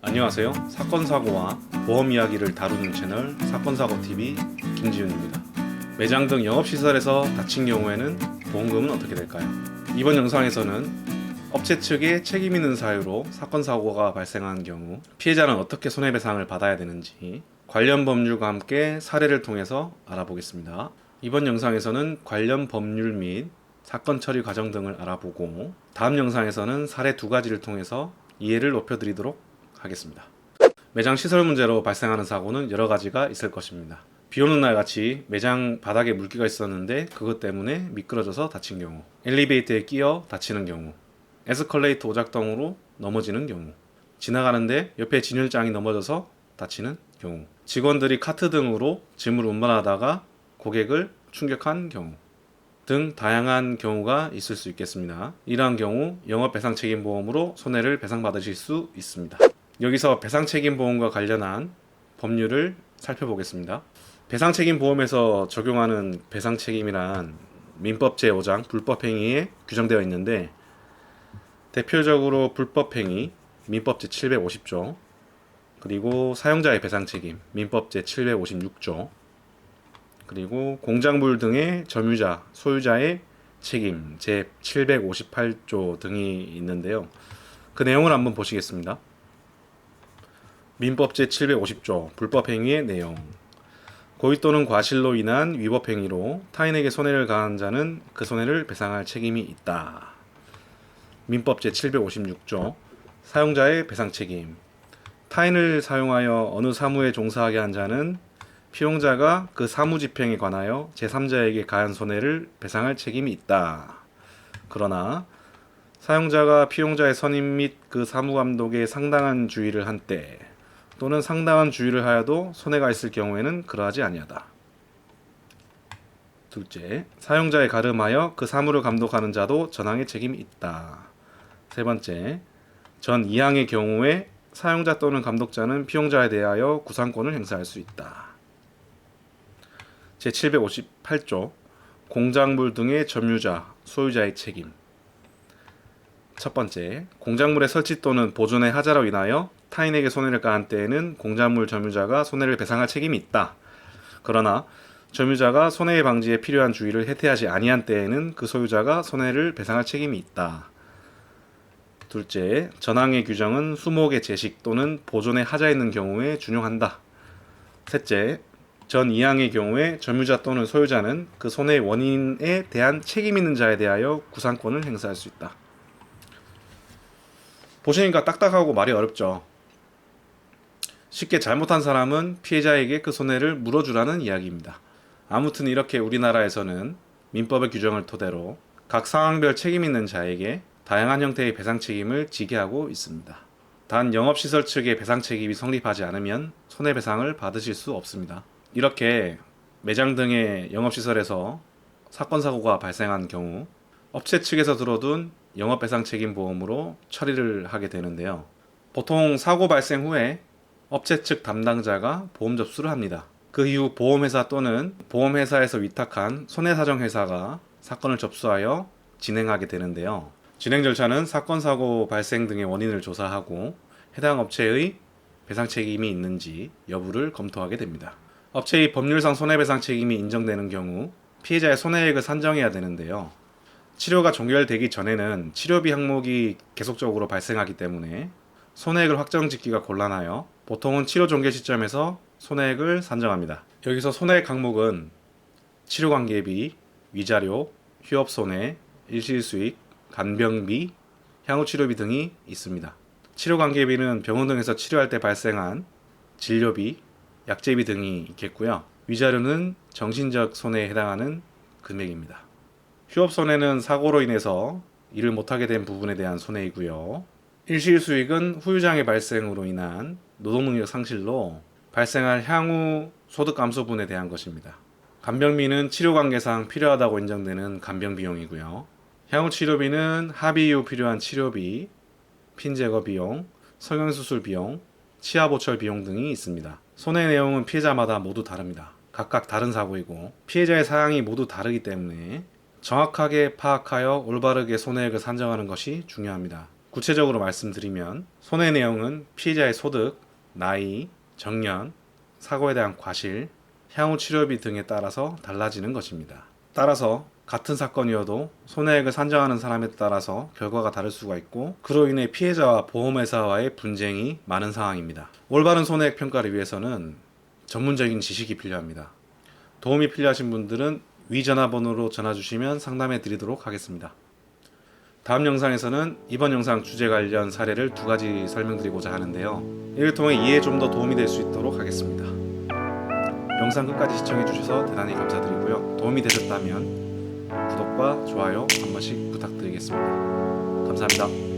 안녕하세요. 사건사고와 보험 이야기를 다루는 채널 사건사고TV 김지윤입니다. 매장 등 영업시설에서 다친 경우에는 보험금은 어떻게 될까요? 이번 영상에서는 업체 측에 책임 있는 사유로 사건사고가 발생한 경우 피해자는 어떻게 손해배상을 받아야 되는지 관련 법률과 함께 사례를 통해서 알아보겠습니다. 이번 영상에서는 관련 법률 및 사건 처리 과정 등을 알아보고 다음 영상에서는 사례 두 가지를 통해서 이해를 높여드리도록 하겠습니다. 매장 시설 문제로 발생하는 사고는 여러 가지가 있을 것입니다. 비 오는 날 같이 매장 바닥에 물기가 있었는데 그것 때문에 미끄러져서 다친 경우, 엘리베이터에 끼어 다치는 경우, 에스컬레이터 오작동으로 넘어지는 경우, 지나가는데 옆에 진열장이 넘어져서 다치는 경우, 직원들이 카트 등으로 짐을 운반하다가 고객을 충격한 경우 등 다양한 경우가 있을 수 있겠습니다. 이러한 경우 영업배상책임보험으로 손해를 배상받으실 수 있습니다. 여기서 배상책임보험과 관련한 법률을 살펴보겠습니다. 배상책임보험에서 적용하는 배상책임이란 민법 제5장 불법행위에 규정되어 있는데 대표적으로 불법행위 민법 제750조 그리고 사용자의 배상책임 민법 제756조 그리고 공작물 등의 점유자, 소유자의 책임 제758조 등이 있는데요. 그 내용을 한번 보시겠습니다. 민법 제750조 불법행위의 내용. 고의 또는 과실로 인한 위법행위로 타인에게 손해를 가한 자는 그 손해를 배상할 책임이 있다. 민법 제756조 사용자의 배상책임. 타인을 사용하여 어느 사무에 종사하게 한 자는 피용자가 그 사무집행에 관하여 제3자에게 가한 손해를 배상할 책임이 있다. 그러나 사용자가 피용자의 선임 및 그 사무감독에 상당한 주의를 한 때 또는 상당한 주의를 하여도 손해가 있을 경우에는 그러하지 아니하다. 둘째, 사용자에 가름하여 그 사무를 감독하는 자도 전항의 책임이 있다. 세 번째, 전 2항의 경우에 사용자 또는 감독자는 피용자에 대하여 구상권을 행사할 수 있다. 제758조 공작물 등의 점유자, 소유자의 책임. 첫 번째, 공작물의 설치 또는 보존의 하자로 인하여 타인에게 손해를 가한 때에는 공작물 점유자가 손해를 배상할 책임이 있다. 그러나 점유자가 손해 방지에 필요한 주의를 해태하지 아니한 때에는 그 소유자가 손해를 배상할 책임이 있다. 둘째, 전항의 규정은 수목의 제식 또는 보존의 하자 있는 경우에 준용한다. 셋째, 전 2항의 경우에 점유자 또는 소유자는 그 손해의 원인에 대한 책임 있는 자에 대하여 구상권을 행사할 수 있다. 보시니까 딱딱하고 말이 어렵죠. 쉽게 잘못한 사람은 피해자에게 그 손해를 물어주라는 이야기입니다. 아무튼 이렇게 우리나라에서는 민법의 규정을 토대로 각 상황별 책임 있는 자에게 다양한 형태의 배상 책임을 지게 하고 있습니다. 단 영업시설 측의 배상 책임이 성립하지 않으면 손해배상을 받으실 수 없습니다. 이렇게 매장 등의 영업시설에서 사건 사고가 발생한 경우 업체 측에서 들어둔 영업배상책임보험으로 처리를 하게 되는데요. 보통 사고 발생 후에 업체 측 담당자가 보험 접수를 합니다. 그 이후 보험회사 또는 보험회사에서 위탁한 손해사정회사가 사건을 접수하여 진행하게 되는데요. 진행 절차는 사건 사고 발생 등의 원인을 조사하고 해당 업체의 배상 책임이 있는지 여부를 검토하게 됩니다. 업체의 법률상 손해배상 책임이 인정되는 경우 피해자의 손해액을 산정해야 되는데요. 치료가 종결되기 전에는 치료비 항목이 계속적으로 발생하기 때문에 손해액을 확정짓기가 곤란하여 보통은 치료 종결 시점에서 손해액을 산정합니다. 여기서 손해액 항목은 치료관계비, 위자료, 휴업손해, 일실수익, 간병비, 향후치료비 등이 있습니다. 치료관계비는 병원 등에서 치료할 때 발생한 진료비, 약제비 등이 있겠고요. 위자료는 정신적 손해에 해당하는 금액입니다. 휴업손해는 사고로 인해서 일을 못하게 된 부분에 대한 손해이고요. 일실수익은 후유장애 발생으로 인한 노동능력 상실로 발생할 향후 소득 감소분에 대한 것입니다. 간병비는 치료관계상 필요하다고 인정되는 간병비용이고요. 향후치료비는 합의 이후 필요한 치료비, 핀제거 비용, 성형수술 비용, 치아보철 비용 등이 있습니다. 손해 내용은 피해자마다 모두 다릅니다. 각각 다른 사고이고 피해자의 사항이 모두 다르기 때문에 정확하게 파악하여 올바르게 손해액을 산정하는 것이 중요합니다. 구체적으로 말씀드리면 손해 내용은 피해자의 소득, 나이, 정년, 사고에 대한 과실, 향후 치료비 등에 따라서 달라지는 것입니다. 따라서 같은 사건이어도 손해액을 산정하는 사람에 따라서 결과가 다를 수가 있고 그로 인해 피해자와 보험회사와의 분쟁이 많은 상황입니다. 올바른 손해액 평가를 위해서는 전문적인 지식이 필요합니다. 도움이 필요하신 분들은 위 전화번호로 전화 주시면 상담해 드리도록 하겠습니다. 다음 영상에서는 이번 영상 주제 관련 사례를 2가지 설명드리고자 하는데요. 이를 통해 이해에 좀 더 도움이 될 수 있도록 하겠습니다. 영상 끝까지 시청해 주셔서 대단히 감사드리고요. 도움이 되셨다면 구독과 좋아요 한 번씩 부탁드리겠습니다. 감사합니다.